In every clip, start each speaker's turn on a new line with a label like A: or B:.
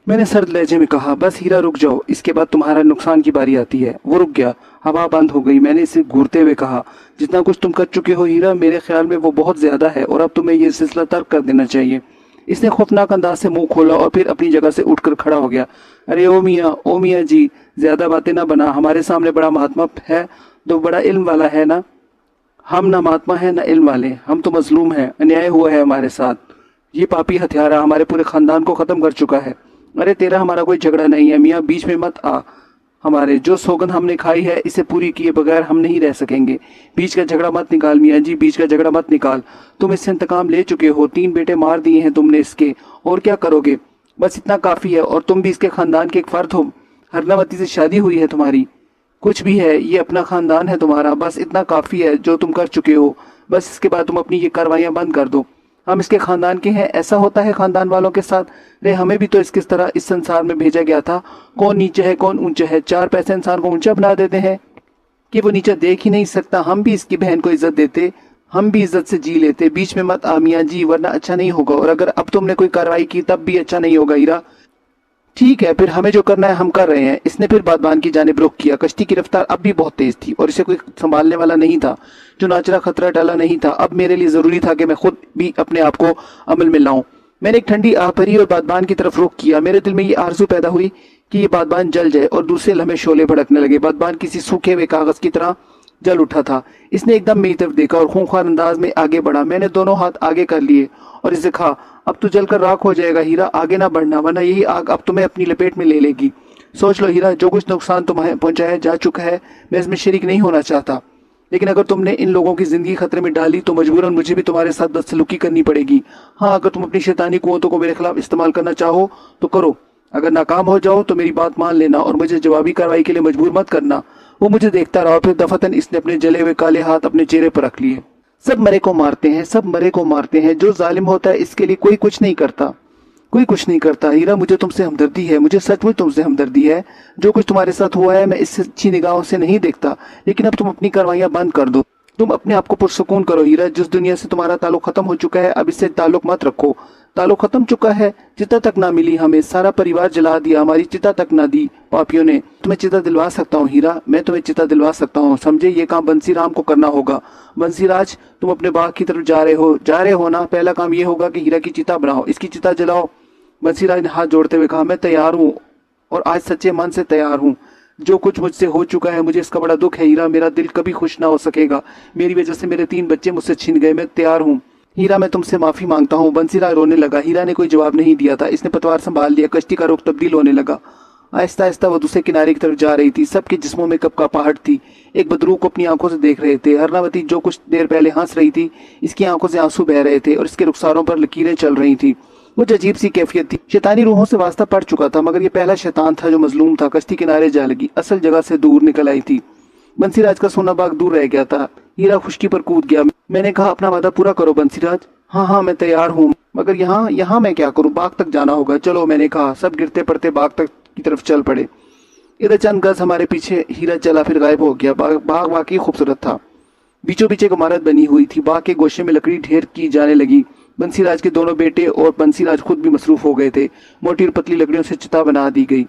A: मैंने सर्द लहजे में कहा। बस हीरा रुक जाओ, इसके बाद तुम्हारा नुकसान की बारी आती है। वो रुक गया, हवा बंद हो गई। मैंने इसे घूरते हुए कहा, जितना कुछ तुम कर चुके हो हीरा, मेरे ख्याल में वो बहुत ज्यादा है और अब तुम्हें ये सिलसिला तर्क कर देना चाहिए। इसने खौफनाक अंदाज से मुंह खोला और फिर अपनी जगह से उठकर खड़ा हो गया। अरे ओ मियाँ जी, ज्यादा बातें ना बना। हमारे सामने बड़ा महात्मा है तो बड़ा इल्म वाला है ना। हम ना महात्मा है ना इल्म वाले, हम तो मजलूम हैं। अन्याय हुआ है हमारे साथ। ये पापी हत्यारा हमारे पूरे खानदान को खत्म कर चुका है। अरे तेरा हमारा कोई झगड़ा नहीं है मियाँ, बीच में मत आ। हमारे जो सौगंध हमने खाई है इसे पूरी किए बगैर हम नहीं रह सकेंगे। बीच का झगड़ा मत निकाल मियाँ जी, बीच का झगड़ा मत निकाल। तुम इससे इंतकाम ले चुके हो, 3 बेटे मार दिए हैं तुमने इसके, और क्या करोगे? बस इतना काफी है। और तुम भी इसके खानदान के एक फर्द हो। हरनावती से शादी हुई है तुम्हारी, कुछ भी है, ये अपना खानदान है तुम्हारा। बस इतना काफी है जो तुम कर चुके हो। बस इसके बाद तुम अपनी ये कार्रवाइयां बंद कर दो। हम इसके खानदान के हैं, ऐसा होता है खानदान वालों के साथ। रे हमें भी तो किस तरह इस संसार में भेजा गया था। कौन नीचे है कौन ऊंचा है, 4 पैसे इंसान को ऊंचा बना देते हैं कि वो नीचा देख ही नहीं सकता। हम भी इसकी बहन को इज्जत देते, हम भी इज्जत से जी लेते। बीच में मत आ मियाँ जी, वरना अच्छा नहीं होगा। और अगर अब तुमने कोई कार्रवाई की तब भी अच्छा नहीं होगा हीरा। ठीक है, फिर हमें जो करना है हम कर रहे हैं। इसने फिर बागबान की जानिब रुख किया। कश्ती की रफ्तार अब भी बहुत तेज थी और इसे कोई संभालने वाला नहीं था। जो नाचरा खतरा डाला नहीं था। अब मेरे लिए जरूरी था कि मैं खुद भी अपने आप को अमल में लाऊं। मैंने एक ठंडी आह भरी और बागबान की तरफ रुख किया। मेरे दिल में ये आरज़ू पैदा हुई कि ये बागबान जल जाए और दूसरे लम्हे शोले भड़कने लगे। बागबान किसी सूखे हुए कागज की तरह जल उठा था। इसने एकदम मेरी तरफ देखा और खूंखार अंदाज में आगे बढ़ा। मैंने दोनों हाथ आगे कर लिए और इसे कहा, अब तो जलकर राख हो जाएगा हीरा, आगे ना बढ़ना, वरना यही आग अब तुम्हें अपनी लपेट में ले लेगी। सोच लो हीरा, जो कुछ नुकसान तुम्हें पहुंचाया जा चुका है, मैं इसमें शरीक नहीं होना चाहता। लेकिन अगर तुमने इन लोगों की जिंदगी खतरे में डाली तो मजबूरन मुझे भी तुम्हारे साथ बदसलूकी करनी पड़ेगी। हाँ, अगर तुम अपनी शैतानी कुव्वतों को मेरे खिलाफ इस्तेमाल करना चाहो तो करो। अगर नाकाम हो जाओ तो मेरी बात मान लेना और मुझे जवाबी कार्रवाई के लिए मजबूर मत करना। वो मुझे देखता रहा। फिर दफतन इसने अपने जले हुए काले हाथ अपने चेहरे पर रख लिए। सब मरे को मारते हैं, सब मरे को मारते हैं। जो जालिम होता है इसके लिए कोई कुछ नहीं करता, कोई कुछ नहीं करता। हीरा, मुझे तुमसे हमदर्दी है, मुझे सचमुच तुमसे हमदर्दी है। जो कुछ तुम्हारे साथ हुआ है मैं इससे अच्छी निगाहों से नहीं देखता। लेकिन अब तुम अपनी कार्रवाइयां बंद कर दो। तुम अपने आप को पुरसुकून करो हीरा। जिस दुनिया से तुम्हारा ताल्लुक खत्म हो चुका है अब इससे ताल्लुक मत रखो। ताल्लुक खत्म चुका है। चिता तक ना मिली हमें, सारा परिवार जला दिया, हमारी चिता तक ना दी पापियों ने। तुम्हें चिता दिलवा सकता हूँ हीरा, मैं तुम्हें चिता दिलवा सकता हूँ। समझे, ये काम बंसी राम को करना होगा। बंसीराज, तुम अपने बाग की तरफ जा रहे हो ना। पहला काम ये होगा कि हीरा की चिता बनाओ, इसकी चिता जलाओ। बंसीराज ने हाथ जोड़ते हुए कहा, मैं तैयार हूँ और आज सच्चे मन से तैयार हूँ। जो कुछ मुझसे हो चुका है मुझे इसका बड़ा दुख है हीरा। मेरा दिल कभी खुश ना हो सकेगा। मेरी वजह से मेरे 3 बच्चे मुझसे छिन गए। मैं तैयार हूँ हीरा, मैं तुमसे माफी मांगता हूँ। बंसीराज रोने लगा। हीरा ने कोई जवाब नहीं दिया था। इसने पतवार संभाल लिया। कश्ती का रुख तब्दील होने लगा। आहिस्ता आहिस्ता वो दूसरे किनारे की तरफ जा रही थी। सबके जिस्मों में कपकपाहट थी। एक बदरू को अपनी आंखों से देख रहे थे। हरनावती जो कुछ देर पहले हंस रही थी, इसकी आंखों से आंसू बह रहे थे और इसके रुखसारों पर लकीरें चल रही थी। कुछ अजीब सी कैफियत थी। शैतानी रूहों से वास्ता पड़ चुका था, मगर ये पहला शैतान था जो मजलूम था। कश्ती किनारे जा लगी, असल जगह से दूर निकल आई थी। बंसीराज का सोना बाग दूर रह गया था। हीरा खुशकी पर कूद गया। मैंने कहा, अपना वादा पूरा करो बंसीराज। हाँ, मैं तैयार हूँ, मगर यहाँ मैं क्या करूँ? बाग तक जाना होगा। चलो, मैंने कहा। सब गिरते पड़ते बाग तक की तरफ चल पड़े। इधर चंद गज हमारे पीछे हीरा चला, फिर गायब हो गया। बाग वाकई खूबसूरत था। बीचों बीच एक इमारत बनी हुई थी। बाग के गोशे में लकड़ी ढेर की जाने लगी। बंसीराज के दोनों बेटे और बंसीराज खुद भी मसरूफ हो गए थे। मोटी और पतली लकड़ियों से चिता बना दी गई।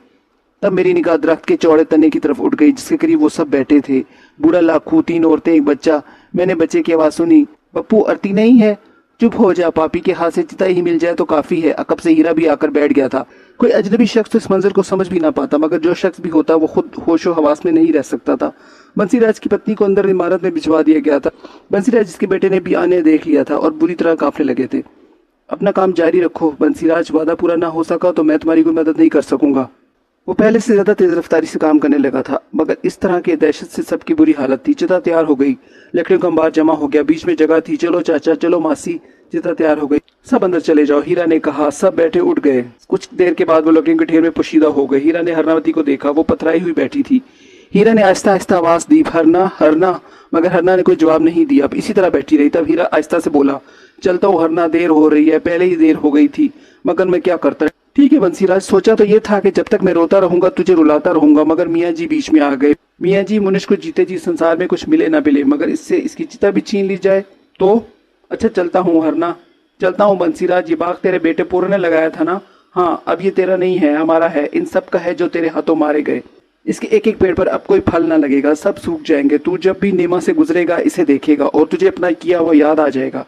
A: तब मेरी निगाह दरख्त के चौड़े तने की तरफ उठ गई, जिसके करीब वो सब बैठे थे। बूढ़ा लाखू, 3 औरतें, एक बच्चा। मैंने बच्चे की आवाज सुनी, पप्पू अरती नहीं है? चुप हो जा, पापी के हाथ से चिता ही मिल जाए तो काफी है। अकब से हीरा भी आकर बैठ गया था। कोई अजनबी शख्स तो इस मंजर को समझ भी ना पाता, मगर जो शख्स भी होता वो खुद होशो हवास में नहीं रह सकता था। बंसीराज की पत्नी को अंदर इमारत में भिजवा दिया गया था। बंसीराज जिसके बेटे ने भी आने देख लिया था और बुरी तरह कांपने लगे थे। अपना काम जारी रखो बंसीराज, वादा पूरा ना हो सका तो मैं तुम्हारी कोई मदद नहीं कर सकूंगा। वो पहले से ज्यादा तेज रफ्तारी से काम करने लगा था, मगर इस तरह के दहशत से सबकी बुरी हालत थी। चिता तैयार हो गई, लकड़ियों का अंबार जमा हो गया, बीच में जगह थी। चलो चाचा, चलो मासी, चिता तैयार हो गई, सब अंदर चले जाओ, हीरा ने कहा। सब बैठे उठ गए। कुछ देर के बाद वो लकड़ियों के ढेर में पोशीदा हो गए। हीरा ने हरनावती को देखा, वो पथराई हुई बैठी थी। हीरा ने आहिस्ता आहिस्ता आवाज दी, हरना हरना, मगर हरना ने कोई जवाब नहीं दिया। अब इसी तरह बैठी रही। तब हीरा आहिस्ता से बोला, चलता हूँ हरना, देर हो रही है, पहले ही देर हो गई थी, मगर मैं क्या करता। ठीक है बंसीराज, सोचा तो ये था कि जब तक मैं रोता रहूंगा तुझे रुलाता रहूंगा, मगर मियाँ जी बीच में आ गए। मियाँ जी, मनुष्य को जीते जी संसार में कुछ मिले ना मिले, मगर इससे इसकी चिता भी छीन ली जाए तो। अच्छा चलता हूँ हरना, चलता हूँ बंसीराज। ये बाग तेरे बेटे पूर्ण ने लगाया था ना? हाँ, अब ये तेरा नहीं है, हमारा है, इन सब का है जो तेरे हाथों मारे गए। इसके एक एक पेड़ पर अब कोई फल ना लगेगा, सब सूख जाएंगे। तू जब भी नीमा से गुजरेगा इसे देखेगा और तुझे अपना किया हुआ याद आ जाएगा।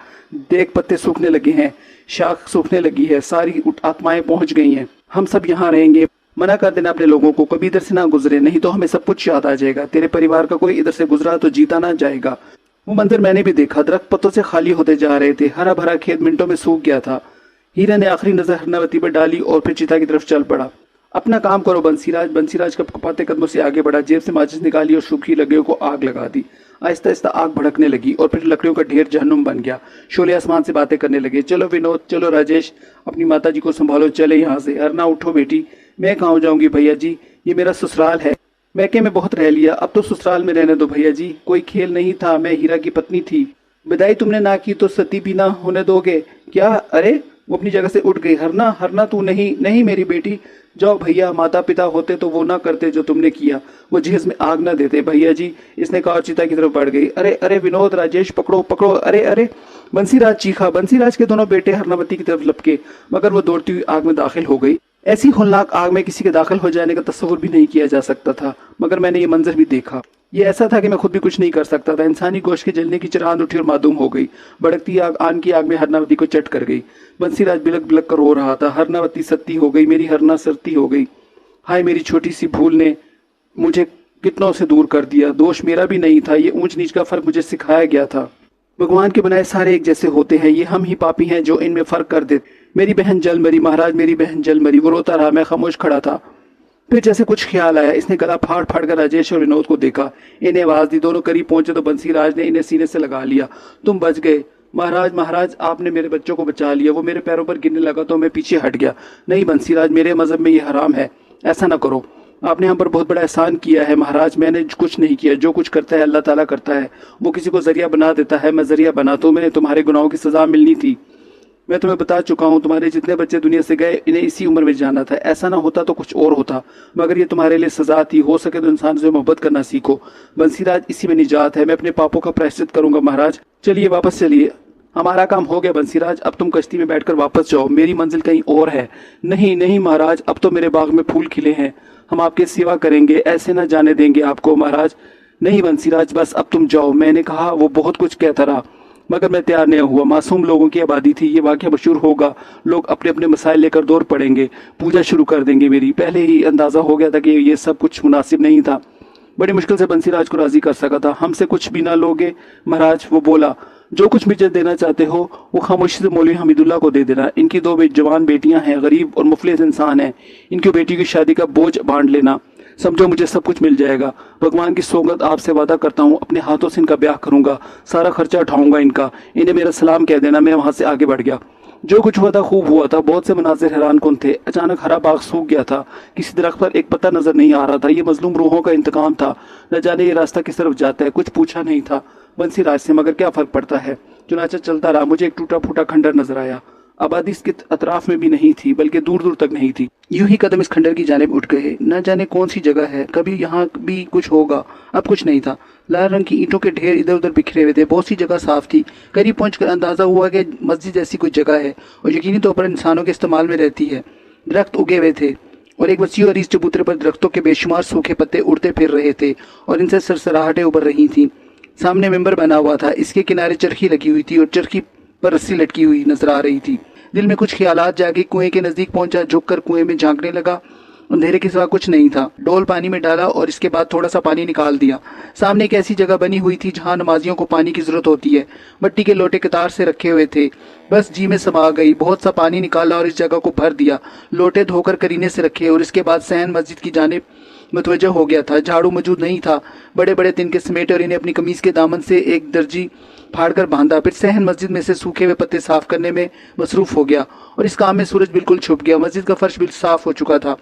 A: देख, पत्ते सूखने लगे हैं, शाख सूखने लगी है, सारी आत्माएं पहुंच गई हैं। हम सब यहाँ रहेंगे। मना कर देना अपने लोगों को कभी इधर से ना गुजरे, नहीं तो हमें सब कुछ याद आ जाएगा। तेरे परिवार का कोई इधर से गुजरा तो जीता ना जाएगा। वो मंदिर मैंने भी देखा, दरख्त पत्तों से खाली होते जा रहे थे, हरा भरा खेत मिनटों में सूख गया था। हीरा ने आखिरी नजर हरनावती पर डाली और फिर चिता की तरफ चल पड़ा। अपना काम करो बंसीराज। बंसीराज कपकपाते कदमों से आगे बढ़ा, जेब से माचिस निकाली और सूखी लकड़ियों को आग लगा दी। आहिस्ता आहिस्ता आग भड़कने लगी और फिर लकड़ियों का ढेर जहन्नुम बन गया। शोले आसमान से बातें करने लगे। चलो विनोद, चलो राजेश, अपनी माता जी को संभालो, चले यहाँ से। हरना उठो बेटी। मैं कहाँ जाऊंगी भैया जी, ये मेरा ससुराल है। मैके में बहुत रह लिया, अब तो ससुराल में रहने दो भैया जी। कोई खेल नहीं था, मैं हीरा की पत्नी थी। विदाई तुमने ना की तो सती भी ना होने दोगे क्या? अरे, वो अपनी जगह से उठ गई। हरना, हरना तू नहीं, नहीं मेरी बेटी, जाओ भैया। माता पिता होते तो वो ना करते जो तुमने किया, वो जहेज में आग ना देते भैया जी। इसने कहा और चिता की तरफ बढ़ गई। अरे अरे विनोद, राजेश, पकड़ो पकड़ो, अरे अरे। बंसीराज चीखा। बंसीराज के दोनों बेटे हरनावती की तरफ लपके, मगर वो दौड़ती हुई आग में दाखिल हो गई। ऐसी होलनाक आग में किसी के दाखिल हो जाने का तस्वुर भी नहीं किया जा सकता था, मगर मैंने ये मंजर भी देखा। ये ऐसा था कि मैं खुद भी कुछ नहीं कर सकता था। इंसानी गोश्त के जलने की चिरांद उठी और मादूम हो गई। भड़कती आग आन की आग में हरनावती को चट कर गई। बंसीराज बिलक बिलक कर रो रहा था। हरनावती सती हो गई, मेरी हरना सरती हो गई। हाय, मेरी छोटी सी भूल ने मुझे कितनों से दूर कर दिया। दोष मेरा भी नहीं था, ये ऊंच नीच का फर्क मुझे सिखाया गया था। भगवान के बनाए सारे एक जैसे होते हैं, ये हम ही पापी हैं जो इनमें फर्क कर देते। मेरी बहन जल मरी महाराज, मेरी बहन जल मरी। वो रोता रहा, मैं खामोश खड़ा था। फिर जैसे कुछ ख्याल आया, इसने गला फाड़ फाड़ कर राजेश और विनोद को देखा। इन्हें आवाज दी। दोनों करीब पहुंचे तो बंसीराज ने इन्हें सीने से लगा लिया। तुम बच गए महाराज, महाराज आपने मेरे बच्चों को बचा लिया। वो मेरे पैरों पर गिरने लगा तो मैं पीछे हट गया। नहीं बंसीराज, मेरे मजहब में ये हराम है, ऐसा ना करो। आपने हम पर बहुत बड़ा एहसान किया है महाराज। मैंने कुछ नहीं किया, जो कुछ करता है अल्लाह ताला करता है। वो किसी को जरिया बना देता है, मैं जरिया बना तो मैंने तुम्हारे गुनाहों की सजा मिलनी थी। मैं तुम्हें बता चुका हूँ, तुम्हारे जितने बच्चे दुनिया से गए इन्हें इसी उम्र में जाना था। ऐसा ना होता तो कुछ और होता, मगर ये तुम्हारे लिए सजा थी। हो सके तो इंसान से मोहब्बत करना सीखो। बंसीराज, इसी में निजात है। मैं अपने पापों का प्रायश्चित करूंगा महाराज। चलिए वापस चलिए, हमारा काम हो गया बंसीराज। अब तुम कश्ती में बैठकर वापस जाओ, मेरी मंजिल कहीं और है। नहीं नहीं महाराज, अब तो मेरे बाग में फूल खिले हैं, हम आपकी सेवा करेंगे, ऐसे ना जाने देंगे आपको महाराज। नहीं बंसीराज, बस अब तुम जाओ। मैंने कहा वो बहुत कुछ कहता रहा, मगर मैं तैयार नहीं हुआ। मासूम लोगों की आबादी थी, ये वाकया मशहूर होगा, लोग अपने अपने मसाइल लेकर दौड़ पड़ेंगे, पूजा शुरू कर देंगे मेरी। पहले ही अंदाजा हो गया था कि ये सब कुछ मुनासिब नहीं था। बड़ी मुश्किल से बंसीराज को राजी कर सका था। हमसे कुछ भी ना लोगे महाराज? वो बोला, जो कुछ मुझे देना चाहते हो वो खामोशी से मौलवी हमीदुल्लाह को दे देना। इनकी दो जवान बेटियां हैं, गरीब और मुफलिस इंसान हैं, इनकी बेटी की शादी का बोझ बांट लेना। समझो मुझे सब कुछ मिल जाएगा। भगवान की सौगंध आपसे वादा करता हूँ, अपने हाथों से इनका ब्याह करूंगा, सारा खर्चा उठाऊंगा इनका। इन्हें मेरा सलाम कह देना। मैं वहां से आगे बढ़ गया। जो कुछ हुआ था खूब हुआ था। बहुत से मनाजिर हैरान कुन थे। अचानक हरा बाग सूख गया था, किसी दरख्त पर एक पत्ता नजर नहीं आ रहा था। ये मजलूम रूहों का इंतकाम था। न जाने ये रास्ता किस तरफ जाता है, कुछ पूछा नहीं था बंसीराज से, मगर क्या फर्क पड़ता है। चुनाचा चलता रहा। मुझे एक टूटा फूटा खंडर नजर आया। आबादी इसके अतराफ में भी नहीं थी, बल्कि दूर दूर तक नहीं थी। यूं ही कदम इस खंडर की जानिब उठ गए। न जाने कौन सी जगह है, कभी यहाँ भी कुछ होगा। अब कुछ नहीं था। लाल रंग की ईंटों के ढेर इधर उधर बिखरे हुए थे। बहुत सी जगह साफ थी। करीब पहुंचकर अंदाजा हुआ कि मस्जिद जैसी कोई जगह है और यकीनी तौर पर इंसानों के इस्तेमाल में रहती है। दरख्त उगे हुए थे और एक वसी और इस चबूतरे पर दरख्तों के बेशुमार सूखे पत्ते उड़ते फिर रहे थे और इनसे सरसराहटें उभर रही थीं। सामने मेंबर बना हुआ था, इसके किनारे चरखी लगी हुई थी और चरखी पर रस्सी लटकी हुई नजर आ रही थी। दिल में कुछ ख्यालात जागे। कुएं के नजदीक पहुंचा, झुककर कुएं में झांकने लगा। अंधेरे के सिवा कुछ नहीं था। डोल पानी में डाला और इसके बाद थोड़ा सा पानी निकाल दिया। सामने एक ऐसी जगह बनी हुई थी जहां नमाजियों को पानी की जरूरत होती है। मिट्टी के लोटे कतार से रखे हुए थे। बस जी में समा गई। बहुत सा पानी निकाला और इस जगह को भर दिया। लोटे धोकर करीने से रखे और इसके बाद सहन मस्जिद की जानिब मुतवज्जह हो गया था। झाड़ू मौजूद नहीं था। बड़े बड़े तिनके समेटे और इन्हें अपनी कमीज के दामन से एक दर्जी फाड़कर बांधा। फिर सहन मस्जिद में से सूखे हुए पत्ते साफ करने में मसरूफ हो गया और इस काम में सूरज बिल्कुल छुप गया। मस्जिद का फर्श बिल्कुल साफ हो चुका था।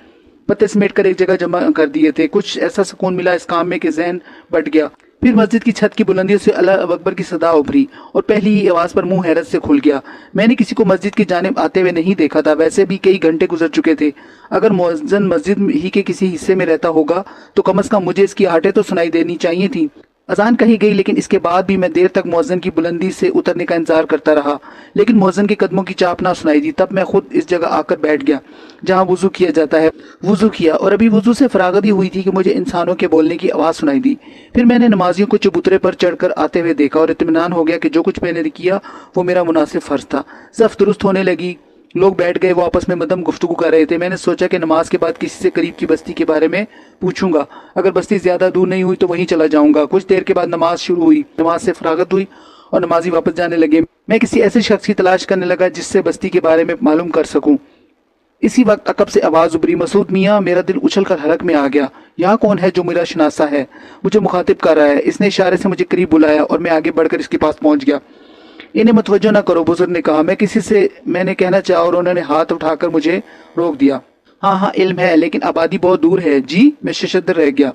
A: पत्ते समेट कर एक जगह जमा कर दिए थे। कुछ ऐसा सुकून मिला इस काम में कि ज़हन बट गया। फिर मस्जिद की छत की बुलंदियों से अल्लाह अकबर की सदा उभरी और पहली ही आवाज़ पर मुंह हैरत से खुल गया। मैंने किसी को मस्जिद की जानिब आते हुए नहीं देखा था। वैसे भी कई घंटे गुजर चुके थे। अगर मुअज्जिन मस्जिद ही के किसी हिस्से में रहता होगा तो कम से कम मुझे इसकी आहटें तो सुनाई देनी चाहिए थी। اذان کہی گئی لیکن اس کے بعد بھی میں دیر تک مؤذن کی بلندی سے اترنے کا انتظار کرتا رہا، لیکن مؤذن کے قدموں کی چاپ نہ سنائی دی۔ تب میں خود اس جگہ آ کر بیٹھ گیا جہاں وضو کیا جاتا ہے۔ وضو کیا اور ابھی وضو سے فراغت ہی ہوئی تھی کہ مجھے انسانوں کے بولنے کی آواز سنائی دی۔ پھر میں نے نمازیوں کو چبوترے پر چڑھ کر آتے ہوئے دیکھا اور اطمینان ہو گیا کہ جو کچھ میں نے کیا وہ میرا مناسب فرض تھا۔ صف درست ہونے لگی، لوگ بیٹھ گئے، وہ آپس میں مدم گفتگو کر رہے تھے۔ میں نے سوچا کہ نماز کے بعد کسی سے قریب کی بستی کے بارے میں پوچھوں گا، اگر بستی زیادہ دور نہیں ہوئی تو وہیں چلا جاؤں گا۔ کچھ دیر کے بعد نماز شروع ہوئی، نماز سے فراغت ہوئی اور نمازی واپس جانے لگے۔ میں کسی ایسے شخص کی تلاش کرنے لگا جس سے بستی کے بارے میں معلوم کر سکوں۔ اسی وقت عقب سے آواز ابری، مسعود میاں۔ میرا دل اچھل کر حلق میں آ گیا۔ یہاں کون ہے جو میرا شناسا ہے، مجھے مخاطب کر رہا ہے؟ اس نے اشارے سے مجھے قریب بلایا اور میں آگے بڑھ کر اس کے پاس پہنچ گیا۔ انہیں متوجہ نہ کرو، بزرگ نے کہا۔ میں نے کہنا چاہا اور انہوں نے ہاتھ اٹھا کر مجھے روک دیا۔ ہاں علم ہے، لیکن آبادی بہت دور ہے۔ جی، میں ششدر رہ گیا۔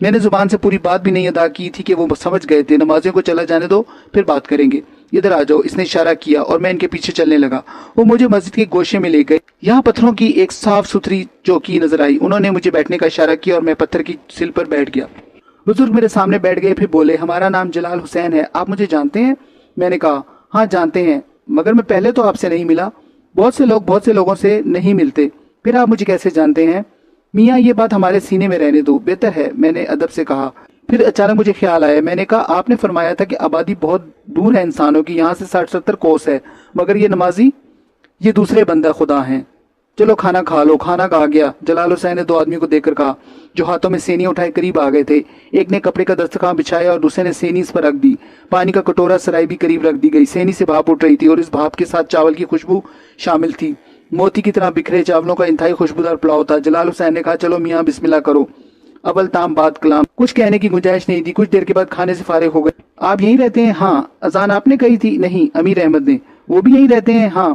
A: میں نے زبان سے پوری بات بھی نہیں ادا کی تھی کہ وہ سمجھ گئے تھے۔ نمازیوں کو چلا جانے دو، پھر بات کریں گے۔ ادھر آ جاؤ، اس نے اشارہ کیا اور میں ان کے پیچھے چلنے لگا۔ وہ مجھے مسجد کے گوشے میں لے گئے۔ یہاں پتھروں کی ایک صاف ستھری چوکی نظر آئی۔ انہوں نے مجھے بیٹھنے کا اشارہ کیا اور میں پتھر کی سل پر بیٹھ گیا۔ بزرگ میرے سامنے بیٹھ گئے، پھر بولے، ہمارا نام جلال حسین ہے، آپ مجھے جانتے ہیں؟ میں نے کہا، ہاں جانتے ہیں، مگر میں پہلے تو آپ سے نہیں ملا۔ بہت سے لوگوں سے نہیں ملتے، پھر آپ مجھے کیسے جانتے ہیں؟ میاں یہ بات ہمارے سینے میں رہنے دو، بہتر ہے، میں نے ادب سے کہا۔ پھر اچانک مجھے خیال آیا۔ میں نے کہا، آپ نے فرمایا تھا کہ آبادی بہت دور ہے انسانوں کی، یہاں سے 60-70 کوس ہے، مگر یہ نمازی، یہ دوسرے بندہ خدا ہیں۔ چلو کھانا کھا لو۔ کھانا کھا گیا۔ جلال حسین نے 2 آدمیوں کو دیکھ کر کہا جو ہاتھوں میں سینی اٹھائے قریب آ گئے تھے۔ ایک نے کپڑے کا دسترخوان بچھایا اور دوسرے نے سینی اس پر رکھ دی۔ پانی کا کٹورا سرائی بھی قریب رکھ دی گئی۔ سینی سے بھاپ اٹھ رہی تھی اور اس بھاپ کے ساتھ چاول کی خوشبو شامل تھی۔ موتی کی طرح بکھرے چاولوں کا انتہائی خوشبودار پلاؤ تھا۔ جلال حسین نے کہا، چلو میاں بسم اللہ کرو۔ اول تام بات کلام، کچھ کہنے کی گنجائش نہیں تھی۔ کچھ دیر کے بعد کھانے سے فارغ ہو گئے۔ آپ یہیں رہتے ہیں؟ ہاں۔ اذان آپ نے کہی تھی؟ نہیں، امیر احمد نے۔ وہ بھی یہیں رہتے ہیں؟ ہاں۔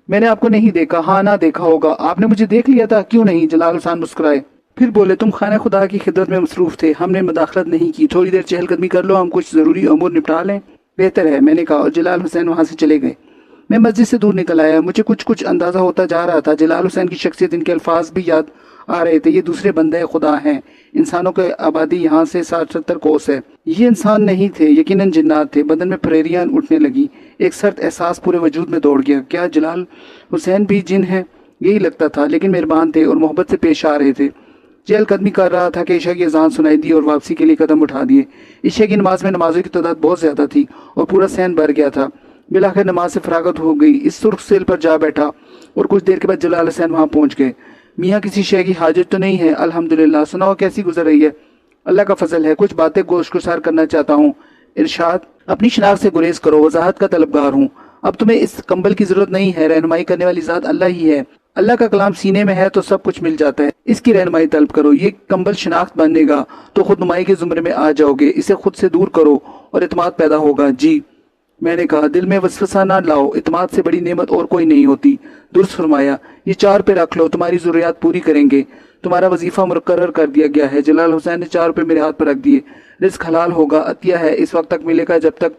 A: میں نے آپ کو نہیں دیکھا۔ ہاں، نہ دیکھا ہوگا۔ آپ نے مجھے دیکھ لیا تھا؟ کیوں نہیں؟ جلال حسین مسکرائے، پھر بولے، تم خانہ خدا کی خدمت میں مصروف تھے، ہم نے مداخلت نہیں کی۔ تھوڑی دیر چہل قدمی کر لو، ہم کچھ ضروری امور نپٹا لیں۔ بہتر ہے، میں نے کہا، اور جلال حسین وہاں سے چلے گئے۔ میں مسجد سے دور نکل آیا۔ مجھے کچھ اندازہ ہوتا جا رہا تھا۔ جلال حسین کی شخصیت، ان کے الفاظ بھی یاد آ رہے تھے۔ یہ دوسرے بندے خدا ہیں۔ انسانوں کی آبادی یہاں سے 60-70 کوس ہے۔ یہ انسان نہیں تھے، یقیناً جنات تھے۔ بدن میں پھریریاں اٹھنے لگی۔ ایک سرد احساس پورے وجود میں دوڑ گیا۔ کیا جلال حسین بھی جن ہے؟ یہی لگتا تھا، لیکن مہربان تھے اور محبت سے پیش آ رہے تھے۔ چہل قدمی کر رہا تھا کہ عشاء کی اذان سنائی دی اور واپسی کے لیے قدم اٹھا دیے۔ عشاء کی نماز میں نمازوں کی تعداد بہت زیادہ تھی اور پورا صحن بھر گیا تھا۔ بالآخر نماز سے فراغت ہو گئی۔ اس سرخ سیل پر جا بیٹھا اور کچھ دیر کے بعد جلال حسین وہاں پہنچ گئے۔ میاں کسی شے کی حاجت تو نہیں ہے؟ الحمدللہ۔ سناؤ کیسی گزر رہی ہے؟ اللہ کا فضل ہے، کچھ باتیں گوش گزار کرنا چاہتا ہوں۔ ارشاد۔ اپنی شناخت سے گریز کرو، وضاحت کا طلبگار ہوں۔ اب تمہیں اس کمبل کی ضرورت نہیں ہے، رہنمائی کرنے والی ذات اللہ ہی ہے۔ اللہ کا کلام سینے میں ہے تو سب کچھ مل جاتا ہے، اس کی رہنمائی طلب کرو۔ یہ کمبل شناخت بننے گا تو خود نمائی کے زمرے میں آ جاؤ گے، اسے خود سے دور کرو اور اعتماد پیدا ہوگا۔ جی، میں نے کہا، دل میں وسوسہ نہ لاؤ، اعتماد سے بڑی نعمت اور کوئی نہیں ہوتی۔ درست فرمایا، یہ 4 روپے رکھ لو، تمہاری ضروریات پوری کریں گے، تمہارا وظیفہ مقرر کر دیا گیا ہے۔ جلال حسین نے 4 روپے میرے ہاتھ پر رکھ دیے۔ رزق حلال ہوگا، عطیہ ہے، اس وقت تک ملے گا جب تک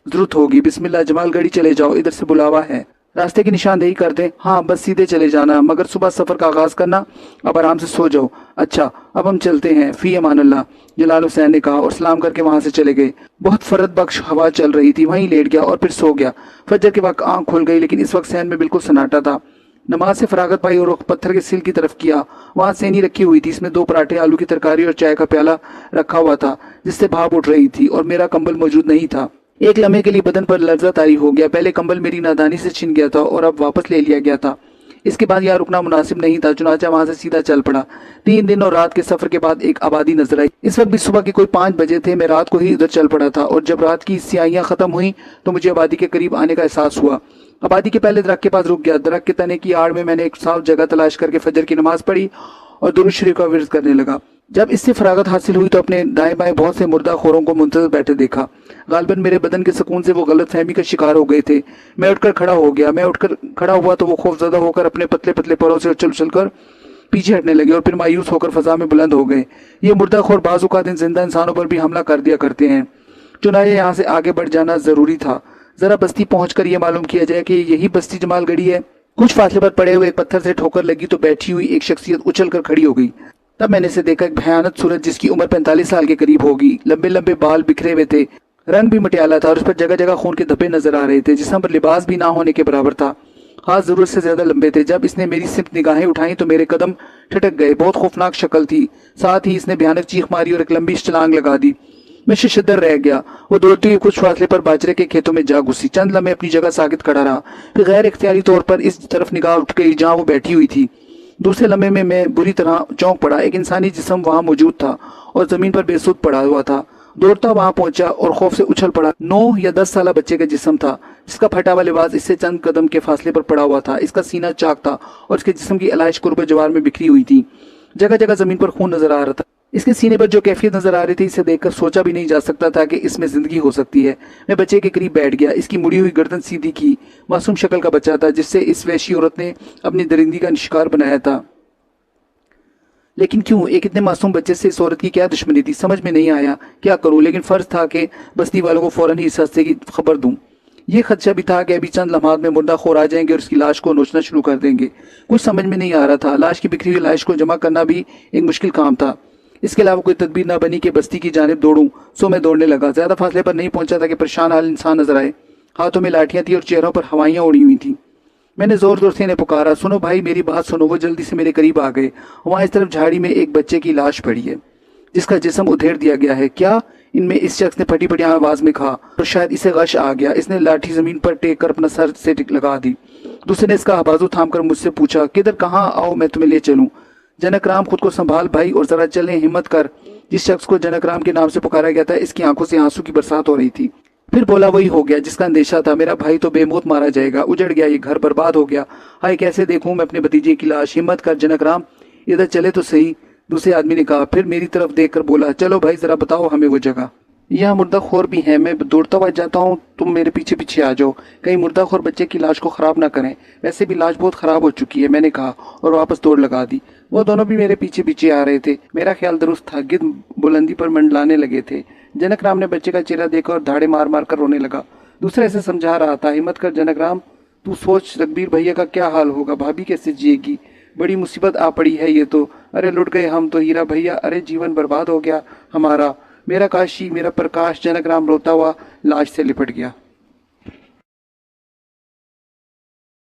A: ضرورت ہوگی۔ بسم اللہ، جمال گڑھی چلے جاؤ، ادھر سے بلاوا ہے، راستے کی نشاندہی کر دیں؟ ہاں، بس سیدھے چلے جانا، مگر صبح سفر کا آغاز کرنا، اب آرام سے سو جاؤ۔ اچھا، اب ہم چلتے ہیں، فی امان اللہ، جلال حسین نے کہا اور سلام کر کے وہاں سے چلے گئے۔ بہت فرد بخش ہوا چل رہی تھی، وہیں لیٹ گیا اور پھر سو گیا۔ فجر کے وقت آنکھ کھل گئی، لیکن اس وقت صحن میں بالکل سناٹا تھا۔ نماز سے فراغت پائی اور رخ پتھر کے سل کی طرف کیا۔ وہاں سینی رکھی ہوئی تھی، اس میں 2 پراٹھے، آلو کی ترکاری اور چائے کا پیالہ رکھا ہوا تھا جس سے بھاپ اٹھ رہی تھی، اور میرا کمبل موجود نہیں تھا۔ ایک لمحے کے لیے بدن پر لرزہ طاری ہو گیا۔ پہلے کمبل میری نادانی سے چھن گیا تھا اور اب واپس لے لیا گیا تھا۔ اس کے بعد یہاں رکنا مناسب نہیں تھا، چنانچہ وہاں سے سیدھا چل پڑا۔ 3 دن اور رات کے سفر کے بعد ایک آبادی نظر آئی۔ اس وقت بھی صبح کے کوئی 5 بجے تھے۔ میں رات کو ہی ادھر چل پڑا تھا، اور جب رات کی سیاہیاں ختم ہوئیں تو مجھے آبادی کے قریب آنے کا احساس ہوا۔ آبادی کے پہلے درخت کے پاس رک گیا۔ درخت کے تنے کی آڑ میں نے ایک صاف جگہ تلاش کر کے فجر کی نماز پڑھی اور درود شریف کا ورد کرنے لگا۔ جب اس سے فراغت حاصل ہوئی تو اپنے دائیں بائیں بہت سے مردہ خوروں کو منتظر بیٹھے دیکھا۔ غالباً میرے بدن کے سکون سے وہ غلط فہمی کا شکار ہو گئے تھے۔ میں اٹھ کر کھڑا ہو گیا۔ کھڑا ہوا تو وہ خوف زدہ ہو کر اپنے پتلے پتلے پروں سے اچھل کر پیچھے ہٹنے لگے اور پھر مایوس ہو کر فضا میں بلند ہو گئے۔ یہ مردہ خور بعض اوقات ان زندہ انسانوں پر بھی حملہ کر دیا کرتے ہیں، چنانچہ یہاں سے آگے بڑھ جانا ضروری تھا۔ ذرا بستی پہنچ کر یہ معلوم کیا جائے کہ یہی بستی جمال گڑھی ہے۔ کچھ فاصلے پر پڑے ہوئے ایک پتھر سے ٹھوکر لگی تو بیٹھی ہوئی ایک شخصیت اچھل کر کھڑی ہو گئی۔ तब मैंने इसे देखा, एक भयानक सूरत जिसकी उम्र 45 साल के करीब होगी। लंबे लंबे बाल बिखरे हुए थे, रंग भी मटियाला था और उस पर जगह जगह खून के धब्बे नजर आ रहे थे। जिस्म पर लिबास भी ना होने के बराबर था, हाथ जरूरत से ज्यादा लंबे थे। जब इसने मेरी सिर्फ निगाहें उठाई तो मेरे कदम ठिठक गए। बहुत खौफनाक शक्ल थी, साथ ही इसने भयानक चीख मारी और एक लंबी छलांग लगा दी। मैं शशदर रह गया। वो दौड़ती हुई कुछ फासले पर बाजरे के खेतों में जा घुसी। चंद लम्हे अपनी जगह साकित खड़ा रहा, फिर गैर इख्तियारी तौर पर इस तरफ निगाह उठ गई जहाँ वो बैठी हुई थी। दूसरे लम्हे में मैं बुरी तरह चौंक पड़ा। एक इंसानी जिस्म वहां मौजूद था और जमीन पर बेसुध पड़ा हुआ था। दौड़ता वहां पहुंचा और खौफ से उछल पड़ा। 9 या 10 साल बच्चे का जिस्म था, जिसका फटा हुआ लिबास इससे चंद कदम के फासले पर पड़ा हुआ था। इसका सीना चाक था और इसके जिस्म की आलाइश कुर्ब जवार में बिखरी हुई थी। जगह जगह जमीन पर खून नजर आ रहा था। इसके सीने पर जो कैफियत नजर आ रही थी, इसे देखकर सोचा भी नहीं जा सकता था कि इसमें जिंदगी हो सकती है। मैं बच्चे के करीब बैठ गया। इसकी मुड़ी हुई गर्दन सीधी की, मासूम शक्ल का बच्चा था जिससे इस वहशी औरत ने अपनी दरिंदगी का शिकार बनाया था। लेकिन क्यों? एक इतने मासूम बच्चे से इस औरत की क्या दुश्मनी थी? समझ में नहीं आया क्या करूं, लेकिन फर्ज था कि बस्ती वालों को फौरन ही इस हादसे की खबर दूं। ये खदशा भी था कि अभी चंद लम्हात में मुर्दा खोर आ जाएंगे और उसकी लाश को नोचना शुरू कर देंगे। कुछ समझ में नहीं आ रहा था। लाश की बिखरी हुई लाश को जमा करना भी एक मुश्किल काम था। इसके अलावा कोई तदबीर ना बनी कि बस्ती की जानिब दौड़ूं। सो मैं दौड़ने लगा। ज्यादा फासले पर नहीं पहुंचा था कि परेशान हाल इंसान नजर आए। हाथों में लाठियां थी और चेहरों पर हवाइयां उड़ी हुई थी। मैंने जोर जोर से इन्हें पुकारा, सुनो भाई, मेरी बात सुनो। वो जल्दी से मेरे करीब आ गए। वहां इस तरफ झाड़ी में एक बच्चे की लाश पड़ी है, जिसका जिस्म उधेड़ दिया गया है। क्या? इनमें इस शख्स ने फटी फटी आवाज में कहा, और शायद इसे गश आ गया। इसने लाठी जमीन पर टेक कर अपना सर से लगा दी। दूसरे ने इसका बाजू थाम कर मुझसे पूछा, किधर? कहाँ? आओ मैं तुम्हें ले चलूं। जनक राम, खुद को संभाल भाई और जरा चलने, हिम्मत कर। जिस शख्स को जनक राम के नाम से पुकारा गया था, इसकी आंखों से आंसू की बरसात हो रही थी। फिर बोला, वही हो गया जिसका अंदेशा था। मेरा भाई तो बेमौत मारा जाएगा। उजड़ गया, ये घर बर्बाद हो गया। हाय, कैसे देखूं मैं अपने भतीजे की लाश? हिम्मत कर जनक राम, इधर चले तो सही। दूसरे आदमी ने कहा। फिर मेरी तरफ देखकर बोला, चलो भाई, जरा बताओ हमें वो जगह। यहाँ मुर्दाखोर भी है, मैं दौड़ता हुआ जाता हूँ, तुम मेरे पीछे पीछे आ जाओ। कहीं मुर्दाखोर बच्चे की लाश को खराब ना करें। वैसे भी लाश बहुत खराब हो चुकी है, मैंने कहा और वापस दौड़ लगा दी। वो दोनों भी मेरे पीछे पीछे आ रहे थे। मेरा ख्याल दुरुस्त था। गिद्ध बुलंदी पर मंडलाने लगे थे। जनक राम ने बच्चे का चेहरा देखा और धाड़े मार मार कर रोने लगा। दूसरा इसे समझा रहा था, हिम्मत कर जनक राम, तू सोच रघबीर भैया का क्या हाल होगा, भाभी कैसे जिएगी? बड़ी मुसीबत आ पड़ी है ये तो। अरे लुट गए हम तो हीरा भैया, अरे जीवन बर्बाद हो गया हमारा। मेरा काशी, मेरा प्रकाश। जनक राम रोता हुआ लाश से लिपट गया।